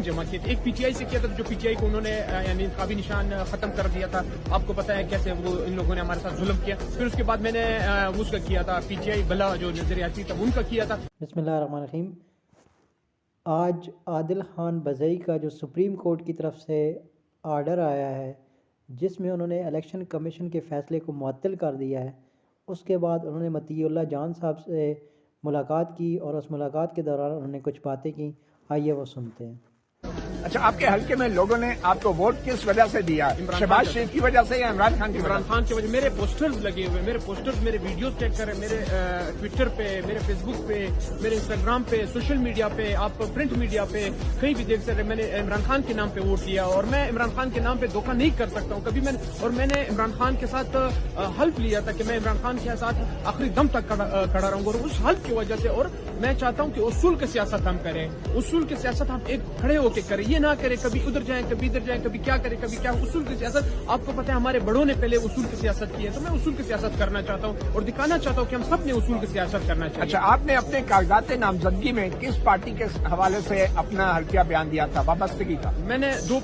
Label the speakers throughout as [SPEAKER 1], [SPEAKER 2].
[SPEAKER 1] तीन जमा किए थे। एक पीटीआई से किया था, जो पीटीआई को उन्होंने यानी इंतखाबी निशान खत्म कर दिया था। आपको पता है कैसे वो इन लोगों ने हमारे साथ जुल्म किया। फिर उसके बाद मैंने उसका किया था पीटीआई भला जो नजरियाती था उनका किया था।
[SPEAKER 2] बिस्मिल्लाहिर्रहमानिर्रहीम। आज आदिल खान बज़ई का जो सुप्रीम कोर्ट की तरफ से आर्डर आया है, जिसमें उन्होंने इलेक्शन कमीशन के फ़ैसले को मुअत्तल कर दिया है, उसके बाद उन्होंने मतीउल्लाह जान साहब से मुलाकात की और उस मुलाकात के दौरान उन्होंने कुछ बातें की। आइए वो सुनते हैं।
[SPEAKER 3] अच्छा, आपके हल्के में लोगों ने आपको वोट किस वजह से दिया? शहबाज शरीफ की वजह से या इमरान खान की वजह से?
[SPEAKER 1] इमरान खान की वजह। मेरे पोस्टर्स लगे हुए, मेरे पोस्टर्स, मेरे वीडियोस चेक करें, मेरे ट्विटर पे, मेरे फेसबुक पे, मेरे इंस्टाग्राम पे, सोशल मीडिया पे, आप प्रिंट मीडिया पे कहीं भी देख सकते। मैंने इमरान खान के नाम पे वोट दिया और मैं इमरान खान के नाम पे धोखा नहीं कर सकता हूँ कभी। मैंने इमरान खान के साथ हल्फ लिया था कि मैं इमरान खान के साथ आखिरी दम तक खड़ा रहूंगा, और उस हल्फ की वजह से। और मैं चाहता हूँ कि उसूल की सियासत हम करें, उसूल की सियासत हम एक खड़े होकर करें, ये ना करें कभी उधर जाएं कभी इधर जाएं, कभी क्या करें कभी क्या। उसूल की सियासत, आपको पता है हमारे बड़ों ने पहले उसूल की सियासत की है, तो मैं उसूल की सियासत करना चाहता हूँ और दिखाना चाहता हूँ कि हम सब ने उसूल की सियासत करना चाहिए।
[SPEAKER 3] अच्छा, आपने अपने कागजात नामजदगी में किस पार्टी के हवाले से अपना हल्किया बयान दिया था, वाबस्तगी का?
[SPEAKER 1] मैंने दो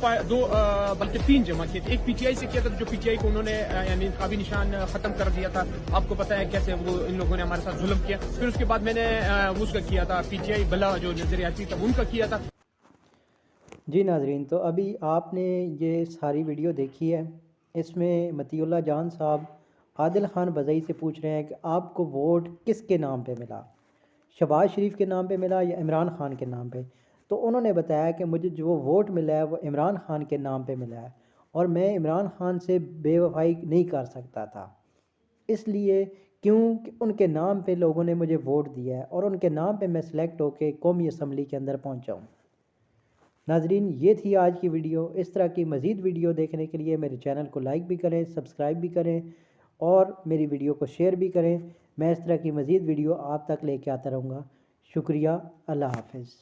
[SPEAKER 1] बल्कि तीन जमा किए थे। एक पीटीआई से किया था, जो पीटीआई को उन्होंने यानी इंतखाबी निशान खत्म कर दिया था। आपको पता है कैसे वो इन लोगों ने हमारे साथ जुल्म किया। फिर उसके बाद मैंने उसका किया था पीटीआई भला जो नजरियाती था उनका किया था।
[SPEAKER 2] जी नाजरीन, तो अभी आपने ये सारी वीडियो देखी है। इसमें मतीउल्लाह जान साहब आदिल खान बज़ई से पूछ रहे हैं कि आपको वोट किसके नाम पे मिला, शहबाज शरीफ के नाम पे मिला या इमरान खान के नाम पे। तो उन्होंने बताया कि मुझे जो वोट मिला है वो इमरान खान के नाम पे मिला है और मैं इमरान खान से बेवफाई नहीं कर सकता था, इसलिए क्योंकि उनके नाम पे लोगों ने मुझे वोट दिया है और उनके नाम पे मैं सिलेक्ट होकर कौमी असम्बली के अंदर पहुँचा हूँ। नाजरीन, ये थी आज की वीडियो। इस तरह की मज़ीद वीडियो देखने के लिए मेरे चैनल को लाइक भी करें, सब्सक्राइब भी करें और मेरी वीडियो को शेयर भी करें। मैं इस तरह की मज़ीद वीडियो आप तक लेके आता रहूँगा। शुक्रिया। अल्लाह हाफ़िज़।